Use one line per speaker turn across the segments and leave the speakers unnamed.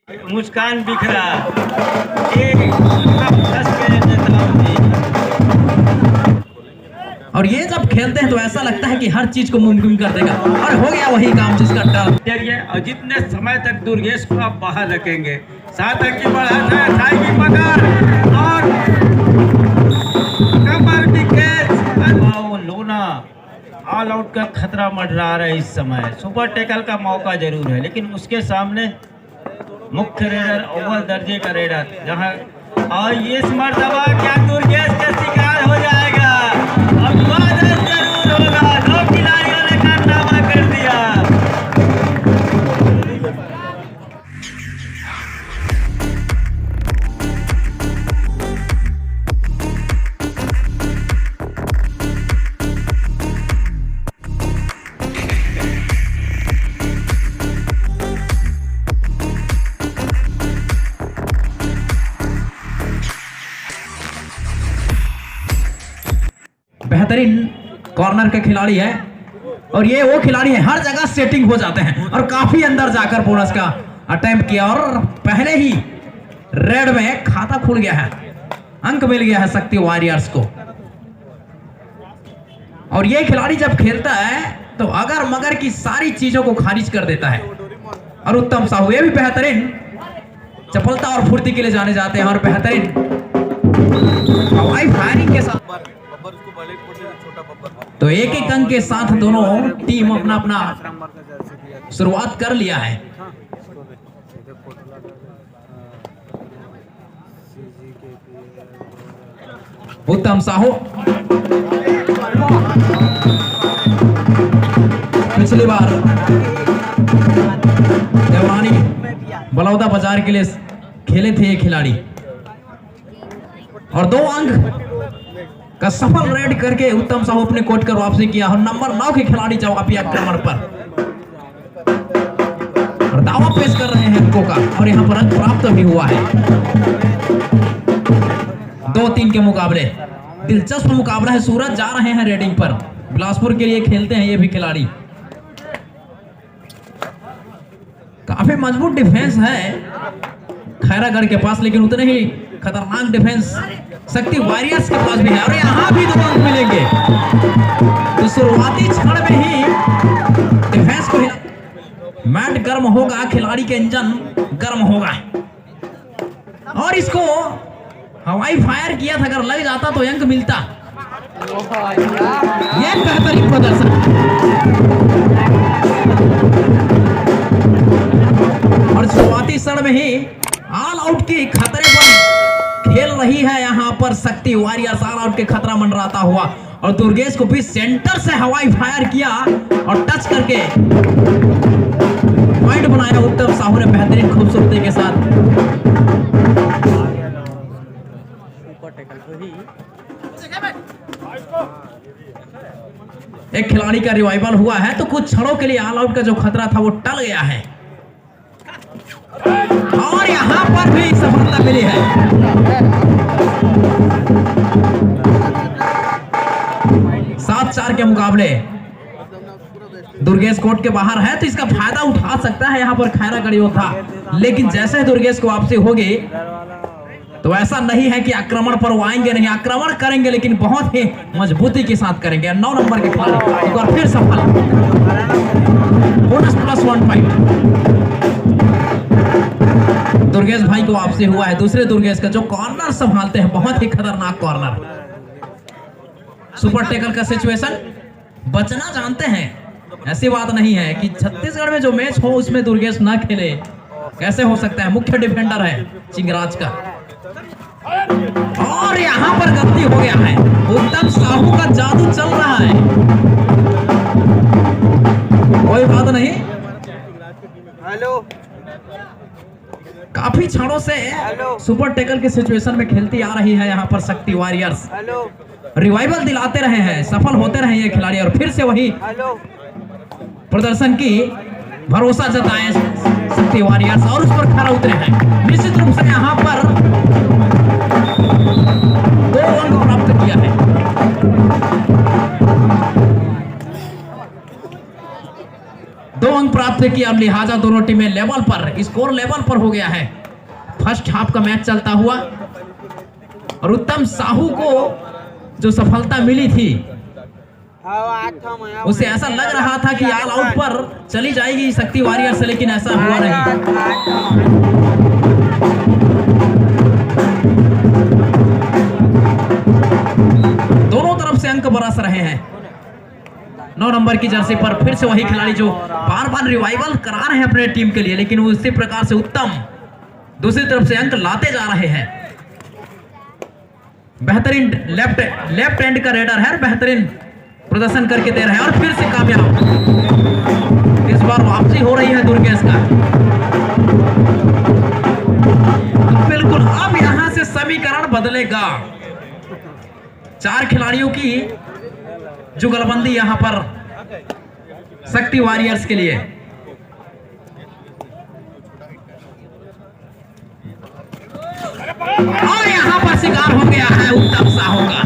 मुस्कान बिखरा एक हंस के जताऊंगी।
और ये जब खेलते हैं तो ऐसा लगता है कि हर चीज को मुमकिन कर देगा और हो गया वही काम जिसका डर।
और जितने समय तक दुर्गेश को आप बाहर रखेंगे, 7 अंक की बढ़त है, खाएगी पकड़ और कमर भी कैच। लोना ऑल आउट का खतरा मंडरा रहा है इस समय। सुपर टेकल का मौका जरूर है, लेकिन उसके सामने मुख्य रेडर, अव्वल दर्जे का रेडर, जहां और ये मर्तबा क्या दुर्गेश का शिकार हो जाएगा। अब बादल जरूर होगा, 2 खिलाड़ियों ने कारनामा कर दिया।
बेहतरीन कॉर्नर के खिलाड़ी है और ये वो खिलाड़ी है, हर जगह सेटिंग हो जाते हैं और काफी अंदर जाकर बोनस का अटेम्प्ट किया और पहले ही रेड में खाता खुल गया है, अंक मिल गया है शक्ति वॉरियर्स को। और ये खिलाड़ी जब खेलता है तो अगर मगर की सारी चीजों को खारिज कर देता है। और उत्तम साहू ये भी बेहतरीन चपलता और फुर्ती के लिए जाने जाते हैं और बेहतरीन हवाई फायरिंग के साथ। तो एक एक अंक के साथ दोनों टीम अपना अपना शुरुआत कर लिया है। उत्तम साहू पिछली बार देवरानी बलौदा बाजार के लिए खेले थे ये खिलाड़ी और 2 अंक का सफल रेड करके उत्तम साहू अपने कोर्ट कर वापसी किया और नंबर 9 के खिलाड़ी जवाबी आक्रमण पर और दावा पेश कर रहे हैं अंकों का और यहां पर अंक प्राप्त भी हुआ है। 2-3 के मुकाबले दिलचस्प मुकाबला है। सूरज जा रहे हैं रेडिंग पर, बिलासपुर के लिए खेलते हैं ये भी खिलाड़ी। काफी मजबूत डिफेंस है खैरागढ़ के पास, लेकिन उतने ही खतरनाक डिफेंस शक्ति वॉरियर्स के पास भी है और यहाँ भी 2 अंक मिलेंगे। तो शुरुआती क्षण में ही डिफेंस को मैट गर्म होगा, खिलाड़ी के इंजन गर्म होगा और इसको हवाई फायर किया था, अगर लग जाता तो अंक मिलता। यह बेहतरीन प्रदर्शन और शुरुआती क्षण में ही ऑल आउट की खतरे पर खेल रही है यहाँ पर शक्ति वॉरियर्स। ऑल आउट के खतरा मंडराता हुआ और दुर्गेश को भी सेंटर से हवाई फायर किया और टच करके पॉइंट बनाया उत्तम साहू ने बेहतरीन खूबसूरती के साथ। एक खिलाड़ी का रिवाइवल हुआ है तो कुछ क्षणों के लिए ऑल आउट का जो खतरा था वो टल गया है और यहां पर भी सफलता मिली है। 7-4 के मुकाबले दुर्गेश कोर्ट के बाहर है तो इसका फायदा उठा सकता है यहाँ पर खैरागढ़ योद्धा, लेकिन जैसे दुर्गेश को वापसी होगी तो ऐसा नहीं है कि आक्रमण पर वो आएंगे नहीं, आक्रमण करेंगे लेकिन बहुत ही मजबूती के साथ करेंगे। 9 नंबर के खिलाड़ी एक बार फिर सफल, बोनस +1 पॉइंट दुर्गेश भाई को वापसी हुआ है। दूसरे दुर्गेश का जो कॉर्नर संभालते हैं, बहुत ही खतरनाक कॉर्नर। सुपर टेकल का सिचुएशन बचना जानते हैं, ऐसी बात नहीं है कि छत्तीसगढ़ में जो मैच हो उसमें दुर्गेश ना खेले, कैसे हो सकता है। मुख्य डिफेंडर है चिंगराज का और यहां पर गलती हो गया है। उत्तम साहू का जादू चल रहा है, कोई बात नहीं।
हेलो,
काफी क्षणों से सुपर टेकल के सिचुएशन में खेलती आ रही है यहाँ पर शक्ति वॉरियर्स। रिवाइवल दिलाते रहे हैं, सफल होते रहे ये खिलाड़ी और फिर से वही प्रदर्शन की भरोसा जताए शक्ति वॉरियर्स और उस पर खरा उतरे हैं। निश्चित रूप से यहाँ पर 2 अंक प्राप्त किया है। 2 अंक प्राप्त से किया, लिहाजा दोनों टीमें लेवल पर, स्कोर लेवल पर हो गया है। फर्स्ट हाफ का मैच चलता हुआ और उत्तम साहू को जो सफलता मिली थी उसे ऐसा लग रहा था कि ऑल आउट पर चली जाएगी शक्ति वॉरियर्स, लेकिन ऐसा हुआ नहीं। दोनों तरफ से अंक बरस रहे हैं। 9 नंबर की जर्सी पर फिर से वही खिलाड़ी जो बार बार रिवाइवल करा रहे हैं अपने टीम के लिए, लेकिन वो इसी प्रकार से उत्तम दूसरी तरफ से अंक लाते जा रहे हैं। बेहतरीन लेफ्ट एंड का रेडर है, बेहतरीन प्रदर्शन करके दे रहे हैं और फिर से कामयाब। इस बार वापसी हो रही है दुर्गेश का। बिल्कुल अब यहां से समीकरण बदलेगा। 4 खिलाड़ियों की जुगलबंदी यहां पर शक्ति वॉरियर्स के लिए। और यहां पर शिकार हो गया है उत्तम साहू का।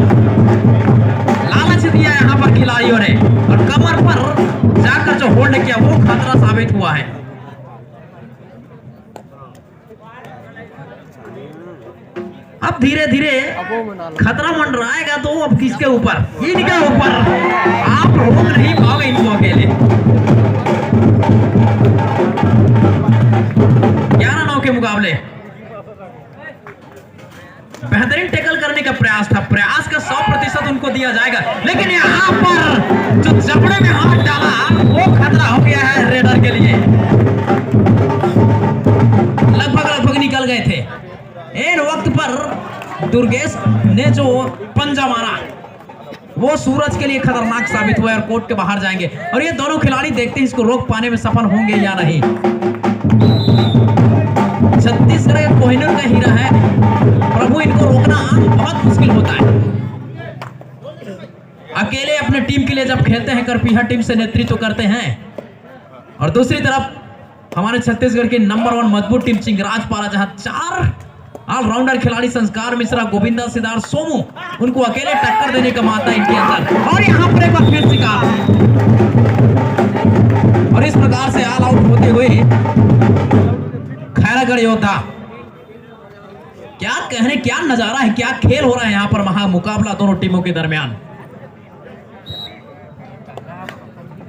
लालच दिया यहां पर खिलाड़ियों ने और कमर पर जाकर जो होल्ड किया वो खतरा साबित हुआ है। अब धीरे धीरे खतरा मंडराएगा तो अब किसके ऊपर? इनके ऊपर। आप रोक नहीं पाओगे इनको अकेले। 11 रनों के मुकाबले बेहतरीन टैकल करने का प्रयास था, प्रयास का 100% उनको दिया जाएगा, लेकिन यहां पर जो जबड़े में हाथ डाला वो खतरा हो गया है रेडर के लिए। लगभग निकल गए थे। इन वक्त पर दुर्गेश ने जो पंजा मारा वो सूरज के लिए खतरनाक साबित हुआ और कोर्ट के बाहर जाएंगे। और ये दोनों खिलाड़ी देखते हैं इसको रोक पाने में सफल होंगे या नहीं। छत्तीसगढ़ का कोहिनूर का हीरा है प्रभु, इनको रोकना बहुत मुश्किल होता है। अकेले अपने टीम के लिए जब खेलते हैं, करपीहा टीम से नेतृत्व करते हैं, और दूसरी तरफ हमारे छत्तीसगढ़ की नंबर 1 मजबूत टीम चिंगराजपारा, जहां 4 ऑलराउंडर खिलाड़ी संस्कार मिश्रा, गोविंदा सिदार, सोमू, उनको अकेले टक्कर देने का माता इनके अंदर। और यहां पर एक बार फिर शिकार और इस प्रकार से ऑल आउट होते हुए खैरागढ़ योद्धा। क्या कहने, क्या नजारा है, क्या खेल हो रहा है यहां पर, महा मुकाबला दोनों टीमों के दरमियान।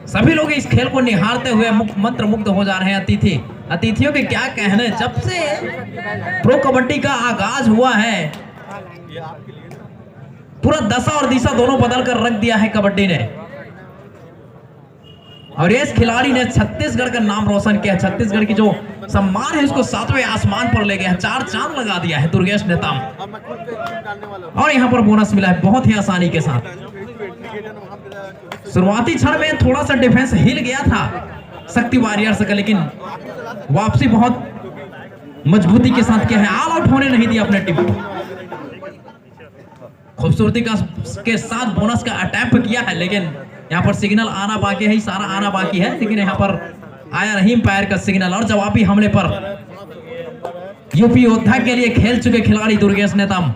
सभी लोग इस खेल को निहारते हुए मंत्र मुग्ध हो जा रहे हैं। अतिथियों के क्या कहने, जब से प्रो कबड्डी का आगाज हुआ है पूरा दशा और दिशा दोनों बदल कर रख दिया है कबड्डी ने। और इस खिलाड़ी ने छत्तीसगढ़ का नाम रोशन किया। छत्तीसगढ़ की जो सम्मान है उसको 7वें आसमान पर ले गया है, 4 चांद लगा दिया है दुर्गेश नेताम। और यहां पर बोनस मिला है बहुत ही आसानी के साथ। शुरुआती क्षण में थोड़ा सा डिफेंस हिल गया था शक्ति वॉरियर्स का, लेकिन वापसी बहुत मजबूती के साथ किया है। ऑल आउट होने नहीं दिया अपने टीम को। खूबसूरती के साथ बोनस का अटैम्प्ट किया है, लेकिन यहाँ पर सिग्नल आना बाकी है, सारा आना बाकी है, लेकिन यहाँ पर आया नहीं पैर का सिग्नल। और जवाबी हमले पर यूपी योद्धा के लिए खेल चुके खिलाड़ी दुर्गेश नेताम।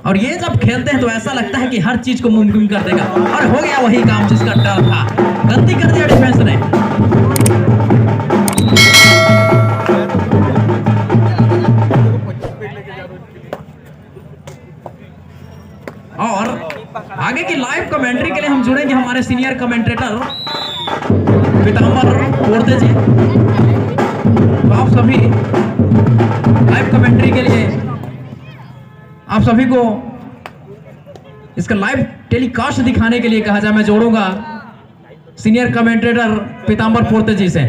और ये जब खेलते हैं तो ऐसा लगता है कि हर चीज को मुमकिन कर देगा, और हो गया वही काम जिसका डर था। गलती कर दिया डिफेंस ने। और आगे की लाइव कमेंट्री के लिए हम जुड़ेंगे हमारे सीनियर कमेंटेटर पीताम्बर पोर्ते जी। तो आप सभी लाइव कमेंट्री के लिए आप सभी को इसका लाइव टेलीकास्ट दिखाने के लिए कहा जाए, मैं जोड़ूंगा सीनियर कमेंटेटर पीताम्बर पोर्ते जी से।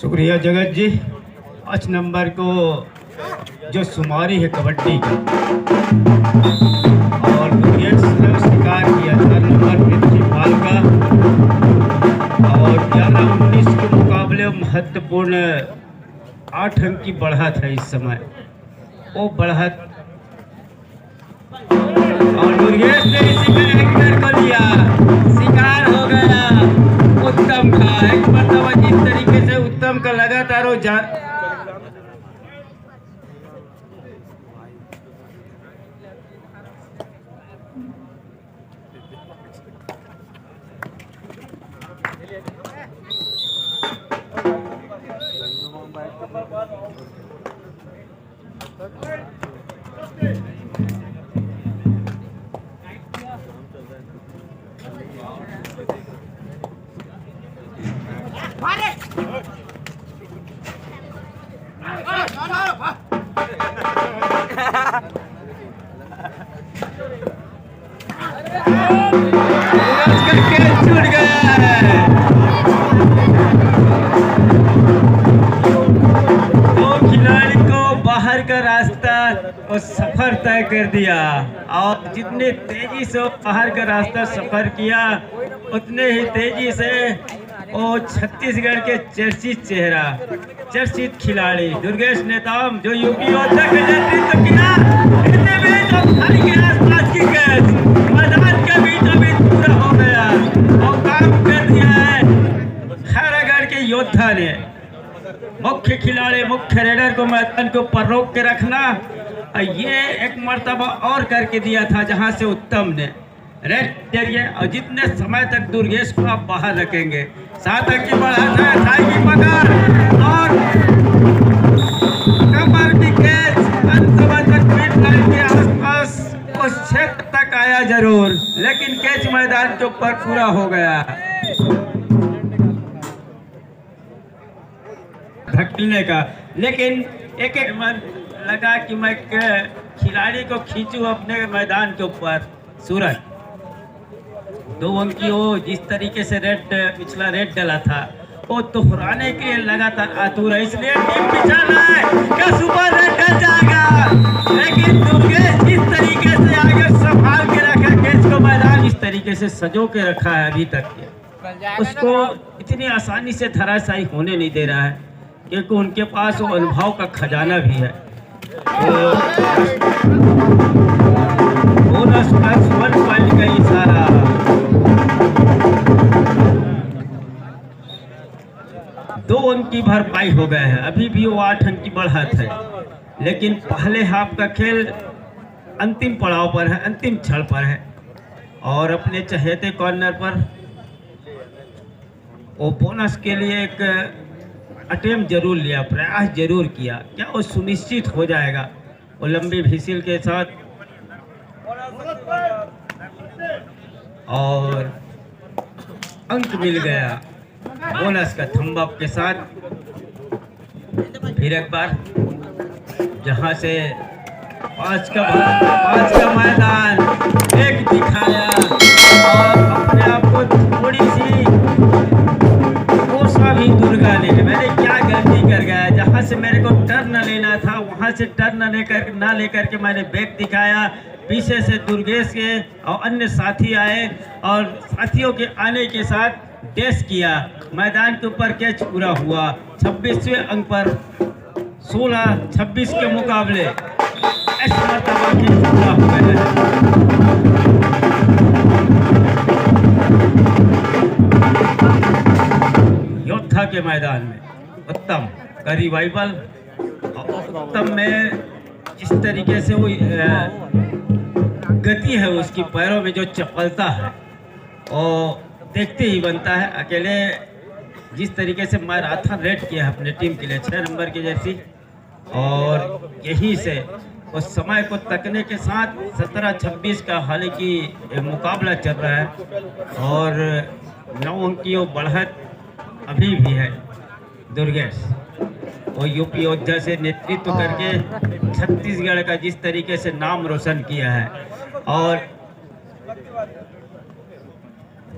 शुक्रिया जगत जी। 5 नंबर को जो शुमारी है कबड्डी का, और दुर्गेश ने स्वीकार किया 4 नंबर प्रिंसिपाल का, और 11-19 के मुकाबले महत्वपूर्ण 8 अंक की बढ़त है इस समय। वो बढ़त और दुर्गेश ने इसी कैरेक्टर को लिया, शिकार हो गया उत्तम का। एक मरतबा जिस तरीके से उत्तम का लगातार छूट गया है। दो खिलाड़ी को बाहर का रास्ता और सफर तय कर दिया, और जितने तेजी से बाहर का रास्ता सफर किया उतने ही तेजी से वो छत्तीसगढ़ के चर्चित चेहरा, चर्चित खिलाड़ी दुर्गेश नेताम, जो यूपी योद्धा के नेतृत्व किया, इतने बीच अब खाली के आसपास की कैच मैदान के बीच अभी पूरा हो गया और काम कर दिया है खैरागढ़ के योद्धा ने। मुख्य खिलाड़ी, मुख्य रेडर को मैदान के ऊपर रोक के रखना, ये एक मर्तबा और करके दिया था जहां से उत्तम ने रेड जरिए, और जितने समय तक दुर्गेश को आप बाहर रखेंगे, 7 अंक की बढ़त है, टाई की पकड़ और कमर की कैच अंत तक मिड लाइन के आसपास उस क्षेत्र तक आया जरूर, लेकिन कैच मैदान के ऊपर पूरा हो गया। धकेलने का, लेकिन एक एक मन लगा कि मैं खिलाड़ी को खींचूं अपने मैदान के ऊपर। सूरज 2 अंक की वो जिस तरीके से रेड पिछला रेड डला था वो दोहराने के लिए लगातार आतुर है, इसलिए टीम पिछड़ रहा है कि सुपर रेड डल जाएगा, लेकिन दुर्गेश जिस तरीके से आगे संभाल के रखा कैच को, मैदान इस तरीके से सजो के रखा है अभी तक के, उसको इतनी आसानी से धराशायी होने नहीं दे रहा है, क्योंकि उनके पास वो अनुभव का खजाना भी है। बोनस प्लस 1 पॉइंट का इशारा, दो अंक की भरपाई हो गए हैं, अभी भी वो 8 अंक की बढ़त है, लेकिन पहले हाफ का खेल अंतिम पड़ाव पर है, अंतिम क्षण पर है, और अपने चहेते कॉर्नर पर वो बोनस के लिए एक अटेम्प्ट जरूर लिया, प्रयास जरूर किया। क्या वो सुनिश्चित हो जाएगा? वो लंबी भिसिल के साथ और अंक मिल गया बोनस का थंब अप के साथ। फिर एक बार जहां से 5 का मैदान एक दिखाया और अपने आप को थोड़ी सी कोसा भी दुर्गा ने, मैंने क्या गलती कर गया, जहां से मेरे को टर्न लेना था वहां से टर्न ना लेकर के मैंने बैक दिखाया। पीछे से दुर्गेश के और अन्य साथी आए और साथियों के आने के साथ डैश किया, मैदान के ऊपर कैच पूरा हुआ। 26वें अंक पर 16-26 के मुकाबले इस मर्तबा कैच पूरा हो गया है। योद्धा के मैदान में उत्तम का रिवाइवल, उत्तम में जिस तरीके से वो गति है उसकी पैरों में, जो चपलता है और देखते ही बनता है। अकेले जिस तरीके से मैराथन रेड किया है अपने टीम के लिए 6 नंबर की जर्सी, और यहीं से उस समय को तकने के साथ 17-26 का हालांकि मुकाबला चल रहा है और 9 अंक की वो बढ़त अभी भी है। दुर्गेश वो यूपी योद्धा से नेतृत्व करके छत्तीसगढ़ का जिस तरीके से नाम रोशन किया है, और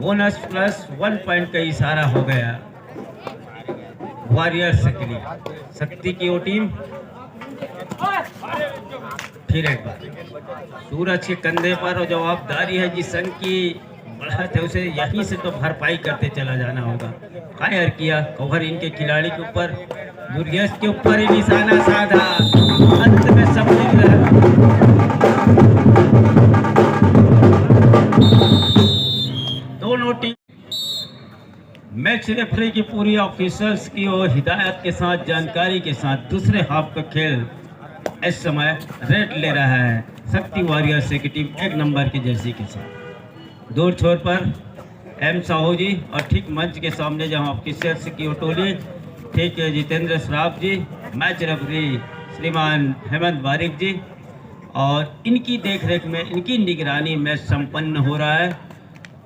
बोनस प्लस 1 पॉइंट का इशारा हो गया वॉरियर्स के लिए। शक्ति की वो टीम फिर एक बार सूरज के कंधे पर और जवाबदारी है, जिस संघ की बढ़त है उसे यहीं से तो भरपाई करते चला जाना होगा। फायर किया कवर इनके खिलाड़ी के ऊपर, दुर्गेश के ऊपर ही निशाना साधा, अंत में सम्मिलित रहा। दोनों टीम मैच रेफरी की पूरी ऑफिसर्स की और हिदायत के साथ, जानकारी के साथ दूसरे हाफ का खेल इस समय रेड ले रहा है शक्ति वॉरियर्स की टीम 1 नंबर की जर्सी के साथ। दूर छोर पर एम साहू जी, और ठीक मंच के सामने जहां ऑफिसर्स की टोली, ठीक है जितेंद्र श्राफ जी, मैच रेफरी श्रीमान हेमंत बारिक जी, और इनकी देखरेख में, इनकी निगरानी में संपन्न हो रहा है।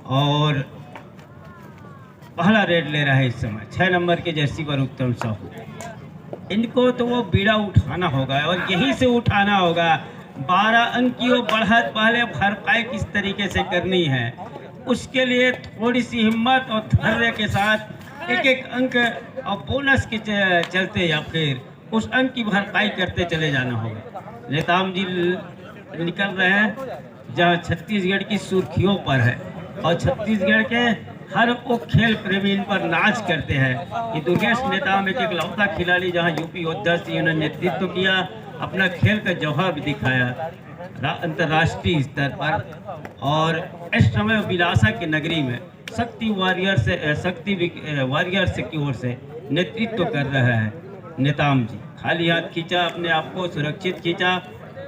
और पहला रेड ले रहा है इस समय 6 नंबर के जर्सी पर उत्तम साहू। इनको तो वो बीड़ा उठाना होगा और यहीं से उठाना होगा। 12 अंक की वो बढ़त पहले भरपाई किस तरीके से करनी है, उसके लिए थोड़ी सी हिम्मत और धैर्य के साथ एक एक अंक और बोनस के चलते या फिर उस अंक की भरपाई करते चले जाना होगा। नेताम जी निकल रहे हैं जहां छत्तीसगढ़ की सुर्खियों पर है, और छत्तीसगढ़ के हर वो खेल प्रेमी इन पर नाच करते हैं कि दुर्गेश नेताम एक लौता खिलाड़ी जहां यूपी योद्धा से उन्होंने नेतृत्व किया, अपना खेल का जौहर भी दिखाया अंतर्राष्ट्रीय स्तर पर। और इस समय विलासा की नगरी में शक्ति वॉरियर्स की ओर से नेतृत्व कर रहा है नेताम जी। खाली हाथ खींचा, अपने आप को सुरक्षित खींचा,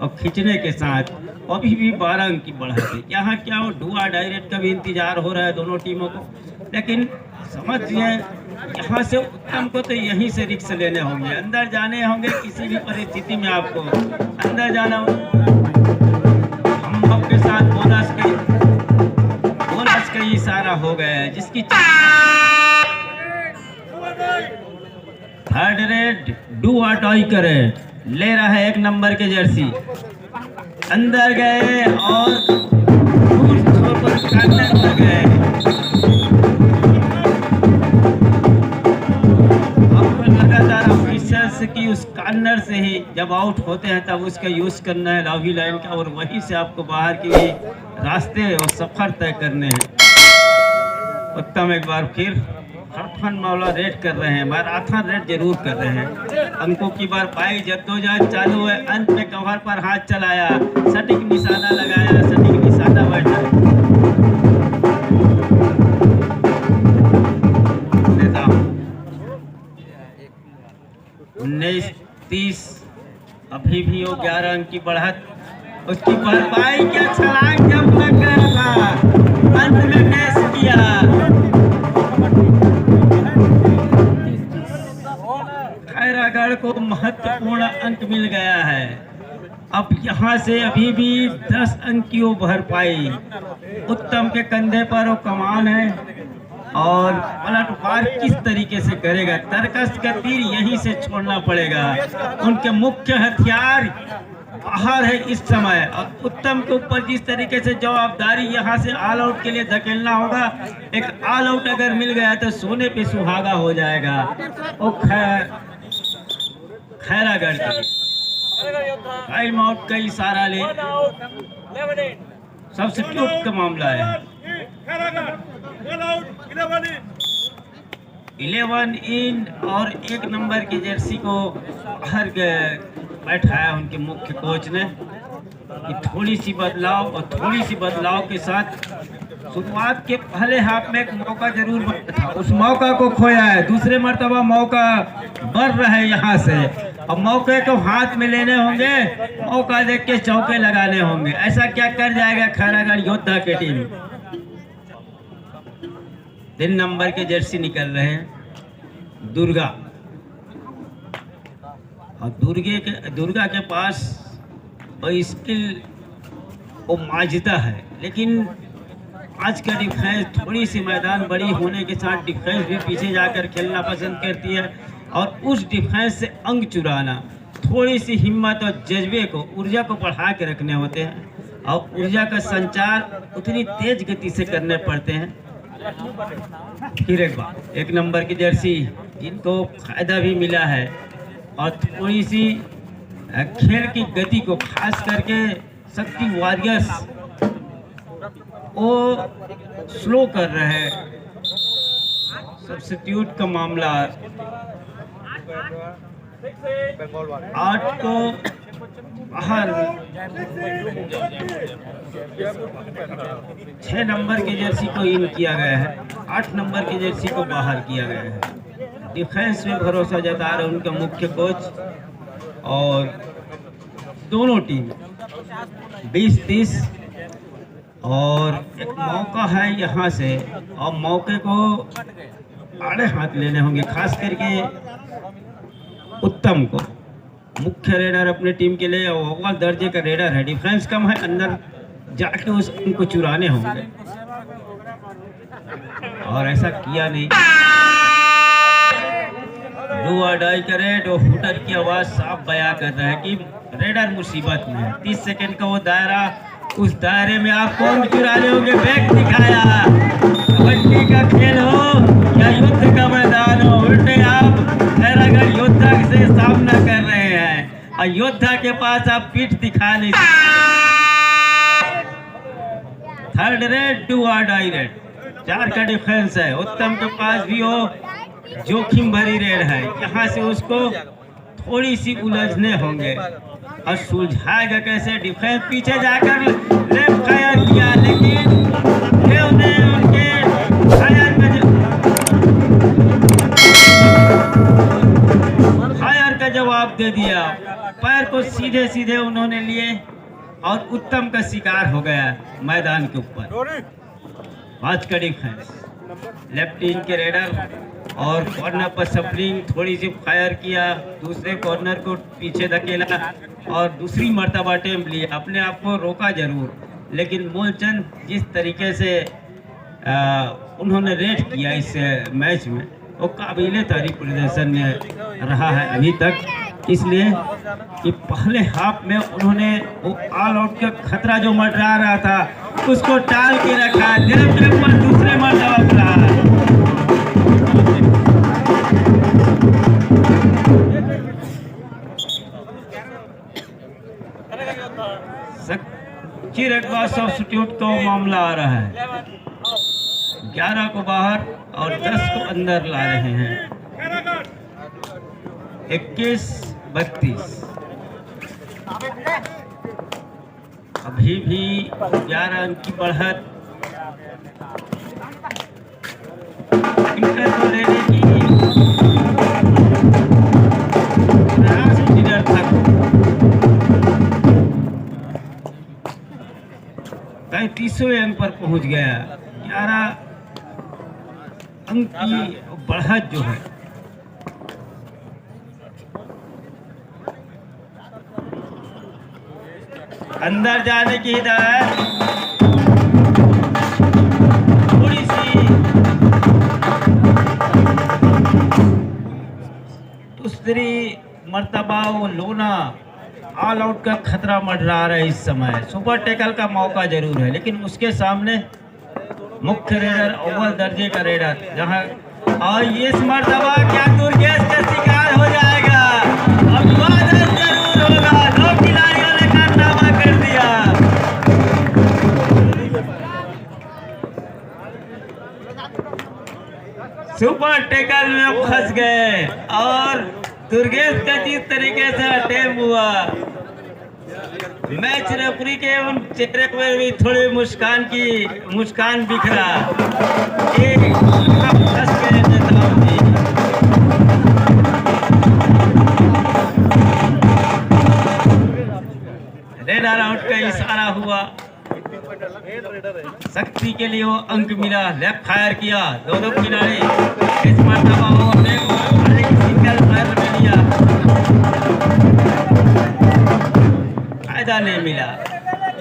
और खींचने के साथ अभी भी 12 अंक की बढ़त है। यहाँ क्या वो डुआ डायरेक्ट का भी इंतजार हो रहा है दोनों टीमों को, लेकिन समझिए यहाँ से उत्तम को तो यहीं से रिक्स लेने होंगे, अंदर जाने होंगे, किसी भी परिस्थिति में आपको अंदर जाना होगा। हम आपके साथ बोनस का इशारा हो गया है, जिसकी थर्ड रेड डू और डाई करे ले रहा है 1 नंबर के जर्सी। अंदर गए और दूर छोर पर कॉर्नर पर गए। लगातार ऑफिसर्स की उस कॉर्नर से ही जब आउट होते हैं तब उसका यूज करना है लावी लाइन का, और वहीं से आपको बाहर के लिए रास्ते और सफर तय करने हैं। उत्तम एक बार फिर हरफन मामला रेड कर रहे हैं, मैराथन रेड जरूर कर रहे हैं। अंकों की बार पाई, जद्दोजहद चालू है, अंत में कवर पर हाथ चलाया, सटीक निशाना लगाया, सटीक निशाना बैठा। 19-30 अभी भी वो 11 अंक की बढ़त, उसकी भरपाई क्या छलांग जब लग गया था, अंत में कैच किया। खैरागढ़ को महत्वपूर्ण अंक मिल गया है। अब यहाँ से अभी भी 10 अंक की वो भरपाई उत्तम के कंधे पर वो कमान है, और पलटवार किस तरीके से करेगा, तरकस का तीर यहीं से छोड़ना पड़ेगा। उनके मुख्य हथियार बाहर है इस समय, और उत्तम के ऊपर जिस तरीके से जवाबदारी यहाँ से ऑल आउट के लिए धकेलना होगा, एक ऑल आउट अगर मिल गया तो सोने पे सुहागा हो जाएगा। और खैरागढ़ के टाइम आउट का इशारा ले, सब्स्टिट्यूट का मामला है। 11 इन और 1 नंबर की जर्सी को बाहर बैठाया उनके मुख्य कोच ने कि थोड़ी सी बदलाव के साथ शुरुआत के पहले हाफ में एक मौका जरूर बना था, उस मौका को खोया है। दूसरे मर्तबा मौका बढ़ रहा है यहाँ से, और मौके को हाथ में लेने होंगे, मौका देख के चौके लगाने होंगे। ऐसा क्या कर जाएगा खैरागढ़ योद्धा की टीम। 3 नंबर के जर्सी निकल रहे हैं दुर्गा, और दुर्गा के पास वो स्किल वो माजदा है, लेकिन आज का डिफेंस थोड़ी सी मैदान बड़ी होने के साथ डिफेंस भी पीछे जाकर खेलना पसंद करती है, और उस डिफेंस से अंक चुराना, थोड़ी सी हिम्मत और जज्बे को, ऊर्जा को बढ़ा के रखने होते हैं, और ऊर्जा का संचार उतनी तेज गति से करने पड़ते हैं। फिर एक बार 1 नंबर की जर्सी जिनको फायदा भी मिला है, और थोड़ी सी खेल की गति को खास करके शक्ति वॉरियर्स वो स्लो कर रहे हैं। सब्स्टिट्यूट का मामला 8 को बाहर 6 नंबर की जर्सी को इन किया गया है, 8 नंबर की जर्सी को बाहर किया गया है। डिफेंस में भरोसा जता रहे उनका मुख्य कोच, और दोनों टीम 20-30 और एक मौका है यहाँ से, और मौके को आड़े हाथ लेने होंगे, खास करके उत्तम को। मुख्य रेडर अपने टीम के लिए अव्वल दर्जे का रेडर है, डिफेंस कम है, अंदर जाके उनको चुराने होंगे, और ऐसा किया नहीं। डू और डाई करे, दो फुटर की आवाज साफ बयां कर रहा है कि रेडर मुसीबत में है। 30 सेकंड का वो दायरा, उस दायरे में आप कौन चुराने होंगे? बैक दिखाया। कबड्डी का खेल हो या युद्ध का मैदान हो, उल्टे आप खैरागढ़ योद्धा से सामना कर रहे हैं, और योद्धा के पास आप पीठ दिखा नहीं सकते। थर्ड रेड, डू और डाई रेड, 4 का डिफेंस है। उत्तम के पास भी हो जोखिम भरी रेड है, यहाँ से उसको थोड़ी सी उलझने होंगे, और सुलझाएगा कैसे? डिफेंस पीछे जाकर लेफ्ट फायर किया, लेकिन देव ने उनके फायर का जवाब दे दिया। पैर को सीधे सीधे उन्होंने लिए, और उत्तम का शिकार हो गया मैदान के ऊपर। 5 का डिफेंस, लेफ्ट टीम के रेडर, और कॉर्नर पर सप्लिंग थोड़ी सी फायर किया, दूसरे कॉर्नर को पीछे धकेला, और दूसरी मर्तबा अटेम्प्ट लिया। अपने आप को रोका जरूर, लेकिन मूलचंद जिस तरीके से उन्होंने रेड किया इस मैच में, वो काबिले तारीफ प्रदर्शन में रहा है अभी तक, इसलिए कि पहले हाफ में उन्होंने वो ऑल आउट का खतरा जो मंडरा रहा था उसको टाल के रखा। देव पर दूसरे मर्तबा रहा। सब्स्टिट्यूट का मामला आ रहा है, 11 को बाहर और 10 को अंदर ला रहे हैं। 21-32, अभी भी 11 अंक की बढ़त इंटर को लेने की तक 35वें अंक पर पहुंच गया। 11 अंक की बढ़त जो है, अंदर जाने की हिदायत, थोड़ी सी दूसरी मर्तबा वो लोना ऑल आउट का खतरा मंडरा रहा है इस समय। सुपर टैकल का मौका जरूर है, लेकिन उसके सामने मुख्य रेडर, अव्वल दर्जे का रेडर, जहां और ये मर्तबा क्या दुर्गेश का शिकार हो जाएगा? अभिवादन जरूर होगा। 2 खिलाड़ियों ने कारनामा कर दिया। सुपर टैकल में फंस गए, और दुर्गेश का जिस तरीके से अटेम्प्ट हुआ, मैच रेफरी के उन चेहरे पर भी थोड़ी मुस्कान बिखरा। फंस गए नेताओं जी। रेडर आउट का इशारा हुआ, शक्ति के लिए वो अंक मिला। लेफ्ट फायर किया, 2 खिलाड़ी, इस मर्तबा वो अपने सिंगल फायर में लिया, फायदा नहीं मिला।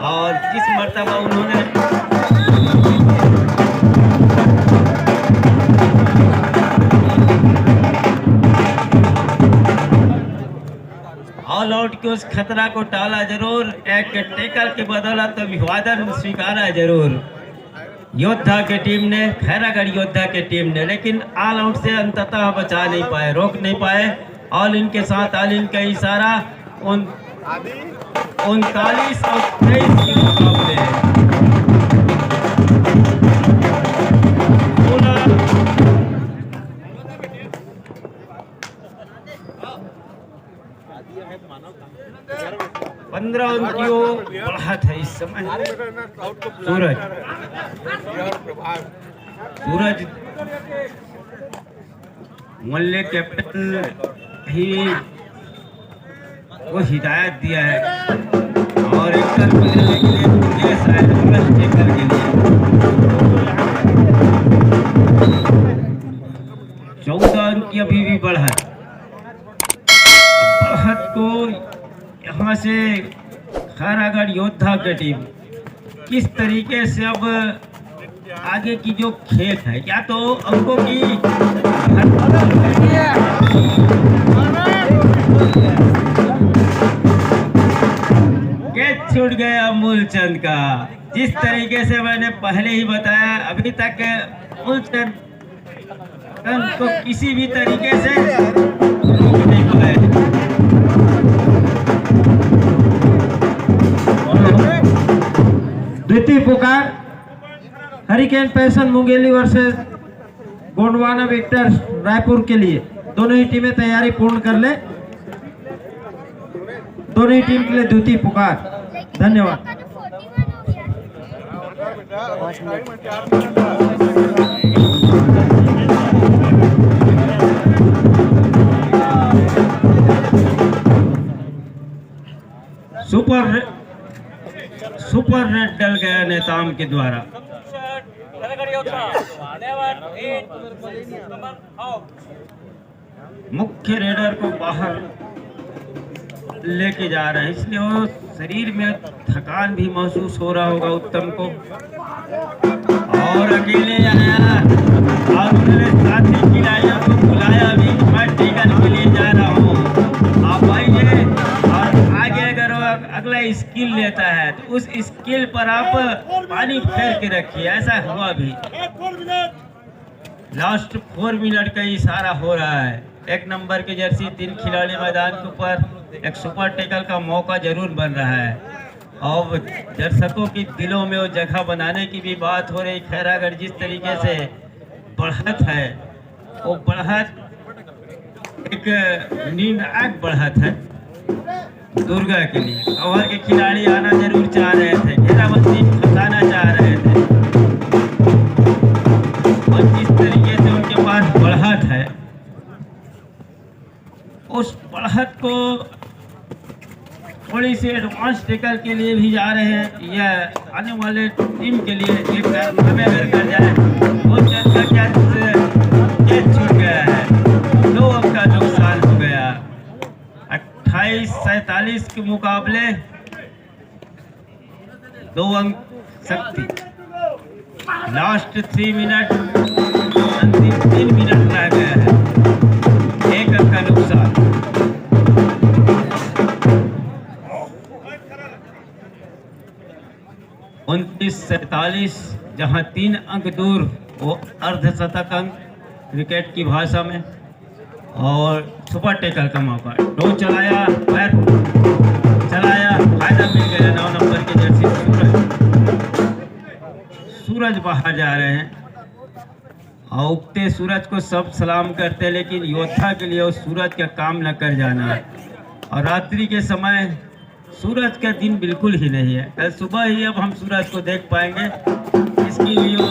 और जिस मर्तबा उन्होंने ऑल आउट के उस खतरा को टाला जरूर, एक टैकल के बदौलत अभिवादन स्वीकारा जरूर योद्धा की टीम ने, खैरागढ़ योद्धा की टीम ने, लेकिन ऑल आउट से अंततः बचा नहीं पाए, रोक नहीं पाए। ऑल इन के साथ ऑल इन का इशारा 39 और 23 के मुकाबले 15 उनकी बढ़त है इस समय। सूरज मल्ले कैप्टन ही वो हिदायत दिया है, और एक शायद 5 टेकल के लिए 14 अंक की अभी भी बढ़त। बढ़त को यहाँ से खैरागढ़ योद्धा की टीम किस तरीके से अब आगे की जो खेल है, या तो अंकों की कैच छूट गया मूलचंद का। जिस तरीके से मैंने पहले ही बताया, अभी तक मूलचंद को किसी भी तरीके से रोक नहीं पाए।
द्वितीय पुकार hurricane passion Mungeli versus Gondwana Victus Raipur के लिए। दोनों ही टीमें तैयारी पूर्ण कर ले। दोनों ही टीम के लिए द्वितीय पुकार। धन्यवाद।
सुपर रेड डल गया नेताम के द्वारा। मुख्य रेडर को बाहर लेके जा रहे हैं, इसलिए वो शरीर में थकान भी महसूस हो रहा होगा उत्तम को। और अकेले आया और उन्होंने साथी खिलाड़ियों को बुलाया भी, मैं टिकट के लिए जा रहा हूँ, आप आइए। और आगे अगर वो अगला स्किल लेता है तो उस स्किल पर आप पानी फेर के रखिए। ऐसा हुआ भी। लास्ट 4 मिनट का इशारा हो रहा है। 1 नंबर के जर्सी 3 खिलाड़ी मैदान के ऊपर एक सुपर टेकल का मौका जरूर बन रहा है। और दर्शकों के दिलों में वो जगह बनाने की भी बात हो रही। खैरागढ़ जिस तरीके से बढ़त है, वो बढ़त एक निर्णायक बढ़त है दुर्गा के लिए। कवर के खिलाड़ी आना जरूर चाह रहे थे, घेराबंदी फंसाना चाह रहे थे, और जिस तरीके से उनके पास बढ़त है, उस बढ़त को थोड़ी सी एडवांस टेकल के लिए भी जा रहे हैं। यह आने वाले टीम के लिए एक अगर कर जाए वो चर्चा क्या छूट गया है। 2 अंक का नुकसान हो गया। 28-47 के मुकाबले 2 अंक शक्ति। लास्ट 3 मिनट, अंतिम 3 मिनट रह गए हैं। 1 अंक का नुकसान। 29-47 जहां 3 अंक दूर, वो अर्धशतक अंक विकेट की भाषा में। और सुपर टेकल का मौका, डो चलाया, पैर चलाया, फायदा मिल गया। 9 नंबर के जर्सी सूरज बाहर जा रहे हैं। और उगते सूरज को सब सलाम करते, लेकिन योद्धा के लिए उस सूरज का काम न कर जाना। और रात्रि के समय सूरज का दिन बिल्कुल ही नहीं है। कल सुबह ही अब हम सूरज को देख पाएंगे। इसके लिए वो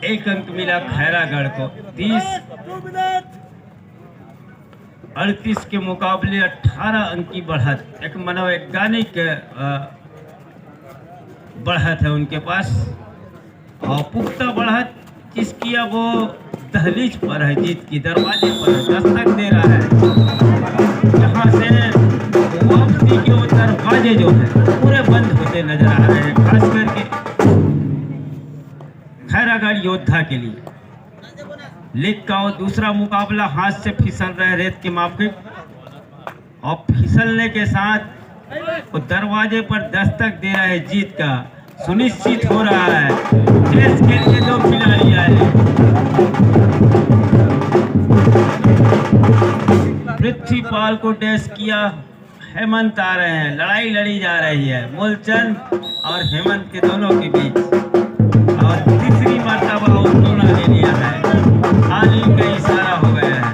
1 अंक मिला खैरागढ़ को। 30-38 के मुकाबले 18 अंक की बढ़त। एक मनोवैज्ञानिक बढ़त है उनके पास, और पुख्ता बढ़त जिसकी अब वो दहलीज पर है, जीत की दरवाजे पर है, दस्तक दे रहा है। यहाँ से वापसी के वो दरवाजे जो है पूरे बंद होते नजर आ रहे हैं, खास करके खैरागढ़ योद्धा के लिए। लीग का वो दूसरा मुकाबला हाथ से फिसल रहे रेत के माफिक, और फिसलने के साथ वो दरवाजे पर दस्तक दे रहा है जीत का। सुनिश्चित हो रहा है। टेस्ट के लिए 2 खिलाड़ी आए। पृथ्वीपाल को टेस्ट किया, हेमंत आ रहे हैं। लड़ाई लड़ी जा रही है मूलचंद और हेमंत के दोनों के बीच। और तीसरी मर्तबा उन्होंने ले लिया है। आलिम का इशारा हो गया है।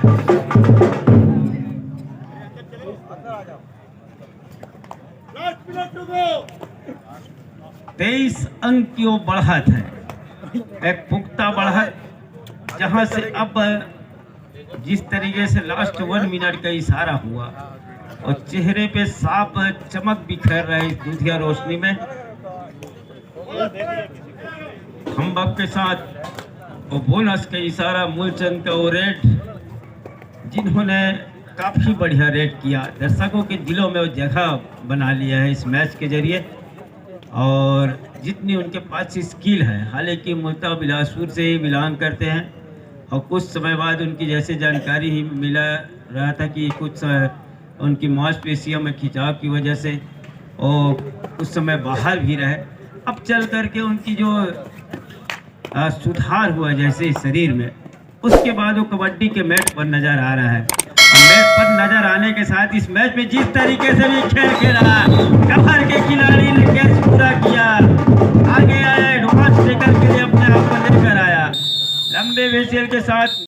23 अंक की वो बढ़त है, एक पुख्ता बढ़त, जहां से अब जिस तरीके से लास्ट 1 मिनट का इशारा हुआ और चेहरे पे साफ चमक बिखेर रहा है इस दूधिया रोशनी में, खंबक के साथ और बोनस का इशारा मूलचंद का वो रेड, जिन्होंने काफ़ी बढ़िया रेड किया, दर्शकों के दिलों में वो जगह बना लिया है इस मैच के जरिए। और जितनी उनके पास स्किल है, हालांकि मुल्ता बिलासपुर से ही बिलोंग करते हैं और कुछ समय बाद उनकी जैसे जानकारी ही मिला रहा था कि कुछ उनकी मांसपेशियों में खिंचाव की वजह से और कुछ समय बाहर भी रहे। अब चल करके उनकी जो सुधार हुआ जैसे शरीर में, उसके बाद वो कबड्डी के मैच पर नज़र आ रहा है। मैच पर नजर आने के साथ इस मैच में जिस तरीके से भी खेल खेला, कमर के खिलाड़ी ने कैच पूरा किया, आगे आया एडवांस टेकल के लिए अपने आप को लेकर आया, लंबे वेसल के साथ